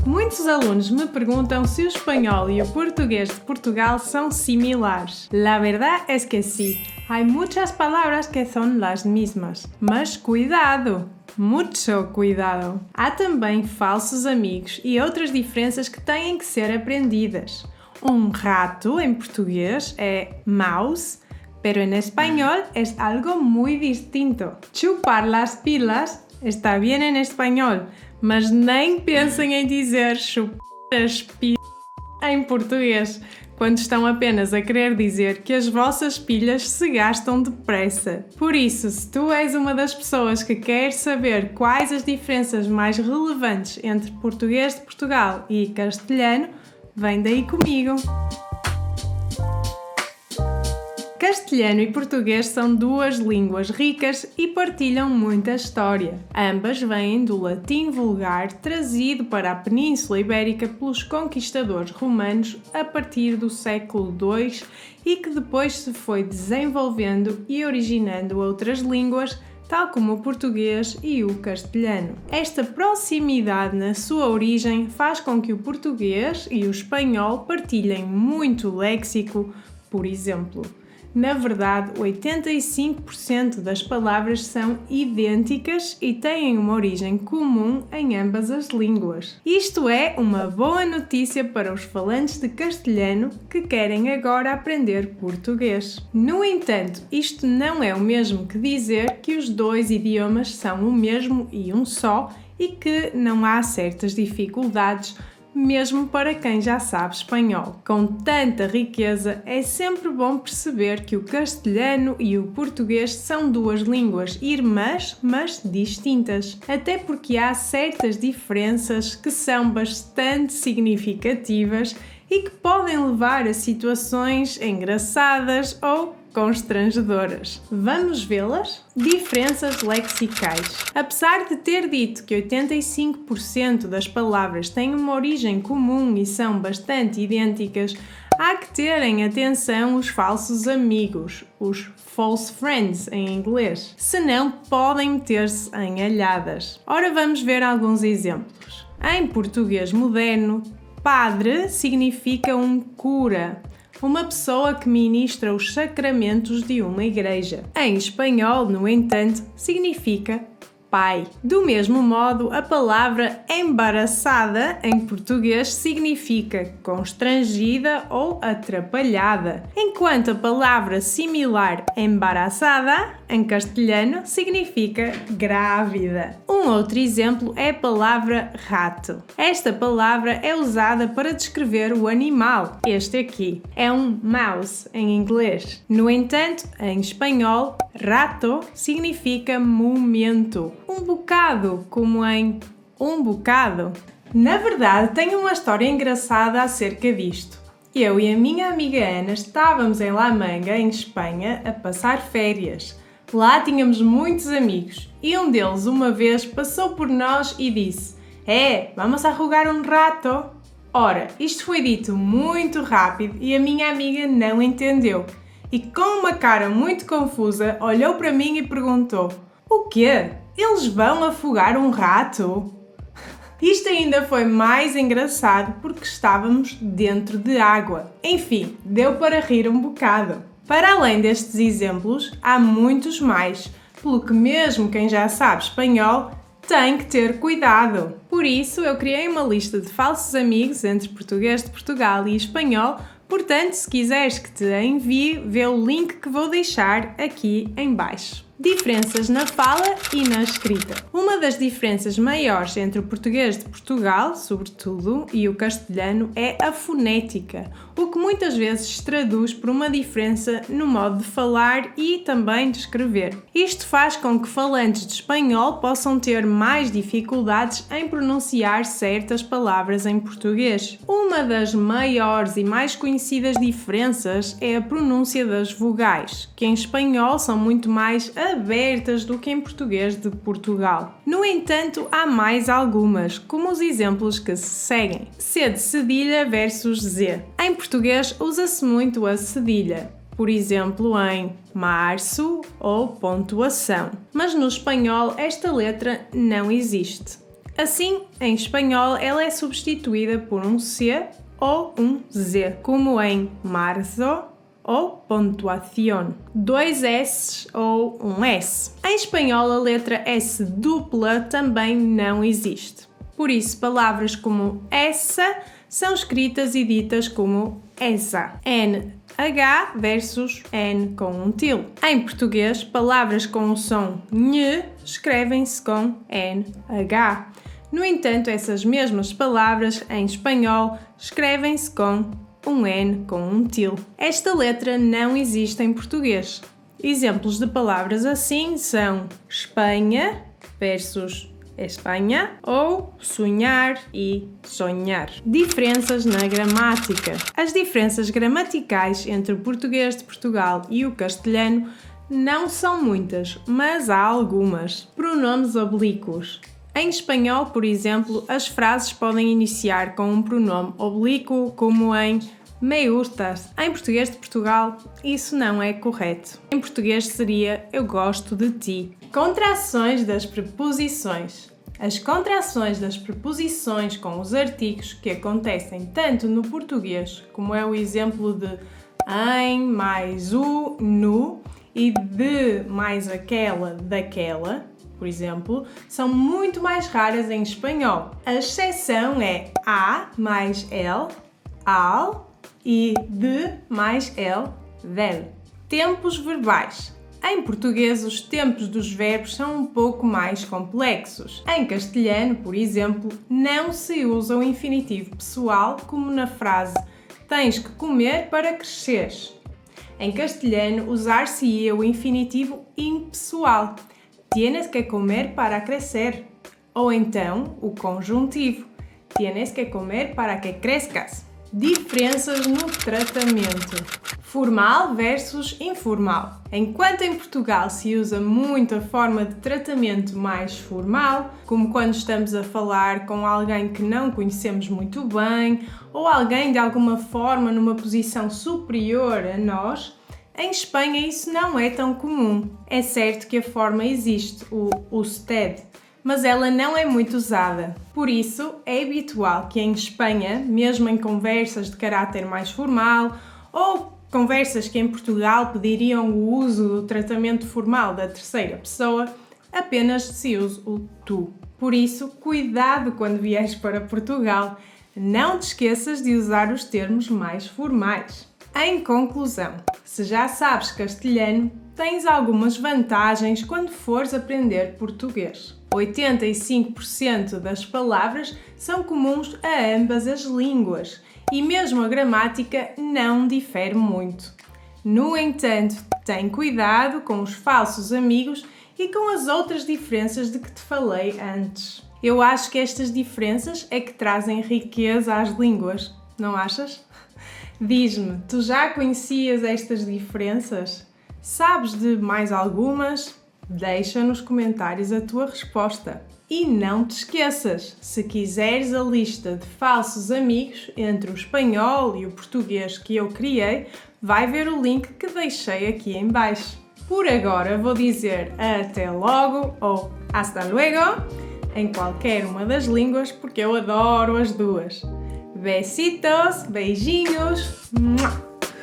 Muitos alunos me perguntam se o espanhol y el portugués de Portugal son similares. La verdad es que sí. Hay muchas palabras que son las mismas. Mas cuidado! Mucho cuidado! Há também falsos amigos e outras diferenças que têm que ser aprendidas. Rato em português é mouse, pero en español es algo muy distinto. Chupar las pilas está bien en español, mas nem pensem em dizer chupar as pilas em português, quando estão apenas a querer dizer que as vossas pilhas se gastam depressa. Por isso, se tu és uma das pessoas que quer saber quais as diferenças mais relevantes entre português de Portugal e castelhano, vem daí comigo! Castelhano e português são duas línguas ricas e partilham muita história. Ambas vêm do latim vulgar trazido para a Península Ibérica pelos conquistadores romanos a partir do século II e que depois se foi desenvolvendo e originando outras línguas, tal como o português e o castelhano. Esta proximidade na sua origem faz com que o português e o espanhol partilhem muito léxico, por exemplo. Na verdade, 85% das palavras são idênticas e têm uma origem comum em ambas as línguas. Isto é uma boa notícia para os falantes de castelhano que querem agora aprender português. No entanto, isto não é o mesmo que dizer que os dois idiomas são o mesmo e um só e que não há certas dificuldades mesmo para quem já sabe espanhol. Com tanta riqueza, é sempre bom perceber que o castelhano e o português são duas línguas irmãs, mas distintas. Até porque há certas diferenças que são bastante significativas e que podem levar a situações engraçadas ou constrangedoras. Vamos vê-las? Diferenças lexicais. Apesar de ter dito que 85% das palavras têm uma origem comum e são bastante idênticas, há que terem atenção os falsos amigos, os false friends em inglês, senão podem meter-se em alhadas. Ora, vamos ver alguns exemplos. Em português moderno, padre significa um cura, uma pessoa que ministra os sacramentos de uma igreja. Em espanhol, no entanto, significa pai. Do mesmo modo, a palavra embaraçada em português significa constrangida ou atrapalhada, enquanto a palavra similar embaraçada em castelhano significa grávida. Um outro exemplo é a palavra rato. Esta palavra é usada para descrever o animal. Este aqui é um mouse em inglês. No entanto, em espanhol, rato significa momento. Um bocado, como em um bocado. Na verdade, tenho uma história engraçada acerca disto. Eu e a minha amiga Ana estávamos em La Manga, em Espanha, a passar férias. Lá tínhamos muitos amigos e um deles uma vez passou por nós e disse: vamos a jogar um rato? Ora, isto foi dito muito rápido e a minha amiga não entendeu. E com uma cara muito confusa, olhou para mim e perguntou: o quê? Eles vão afogar um rato? Isto ainda foi mais engraçado porque estávamos dentro de água. Enfim, deu para rir um bocado. Para além destes exemplos, há muitos mais, pelo que mesmo quem já sabe espanhol tem que ter cuidado. Por isso, eu criei uma lista de falsos amigos entre português de Portugal e espanhol. Portanto, se quiseres que te envie, vê o link que vou deixar aqui em baixo. Diferenças na fala e na escrita. Uma das diferenças maiores entre o português de Portugal, sobretudo, e o castelhano é a fonética, o que muitas vezes se traduz por uma diferença no modo de falar e também de escrever. Isto faz com que falantes de espanhol possam ter mais dificuldades em pronunciar certas palavras em português. Uma das maiores e mais conhecidas diferenças é a pronúncia das vogais, que em espanhol são muito mais abertas do que em português de Portugal. No entanto, há mais algumas, como os exemplos que se seguem. C de cedilha versus Z. Em português usa-se muito a cedilha, por exemplo em março ou pontuação. Mas no espanhol esta letra não existe. Assim, em espanhol, ela é substituída por um C ou um Z, como em marzo ou pontuación, 2 S ou um S. Em espanhol, a letra S dupla também não existe. Por isso, palavras como essa são escritas e ditas como essa. NH versus N com um til. Em português, palavras com o som NH escrevem-se com NH. No entanto, essas mesmas palavras em espanhol escrevem-se com um N com um til. Esta letra não existe em português. Exemplos de palavras assim são Espanha versus Espanha ou sonhar e sonhar. Diferenças na gramática. As diferenças gramaticais entre o português de Portugal e o castelhano não são muitas, mas há algumas. Pronomes oblíquos. Em espanhol, por exemplo, as frases podem iniciar com um pronome oblíquo, como em me gustas. Em português de Portugal, isso não é correto. Em português seria eu gosto de ti. Contrações das preposições. As contrações das preposições com os artigos que acontecem tanto no português, como é o exemplo de em mais o, no, e de mais aquela, daquela, por exemplo, são muito mais raras em espanhol. A exceção é a mais el, al, e de mais el, del. Tempos verbais. Em português, os tempos dos verbos são um pouco mais complexos. Em castelhano, por exemplo, não se usa o infinitivo pessoal como na frase tens que comer para cresceres. Em castelhano, usar-se-ia o infinitivo impessoal. Tienes que comer para crecer. Ou então, o conjuntivo. Tienes que comer para que crezcas. Diferenças no tratamento. Formal versus informal. Enquanto em Portugal se usa muito a forma de tratamento mais formal, como quando estamos a falar com alguém que não conhecemos muito bem, ou alguém de alguma forma numa posição superior a nós, em Espanha isso não é tão comum. É certo que a forma existe, o usted, mas ela não é muito usada. Por isso, é habitual que em Espanha, mesmo em conversas de caráter mais formal ou conversas que em Portugal pediriam o uso do tratamento formal da terceira pessoa, apenas se use o tu. Por isso, cuidado quando vieres para Portugal. Não te esqueças de usar os termos mais formais. Em conclusão, se já sabes castelhano, tens algumas vantagens quando fores aprender português. 85% das palavras são comuns a ambas as línguas e mesmo a gramática não difere muito. No entanto, tem cuidado com os falsos amigos e com as outras diferenças de que te falei antes. Eu acho que estas diferenças é que trazem riqueza às línguas, não achas? Diz-me, tu já conhecias estas diferenças? Sabes de mais algumas? Deixa nos comentários a tua resposta. E não te esqueças, se quiseres a lista de falsos amigos entre o espanhol e o português que eu criei, vai ver o link que deixei aqui em baixo. Por agora vou dizer até logo ou hasta luego em qualquer uma das línguas porque eu adoro as duas. Besitos, beijinhos!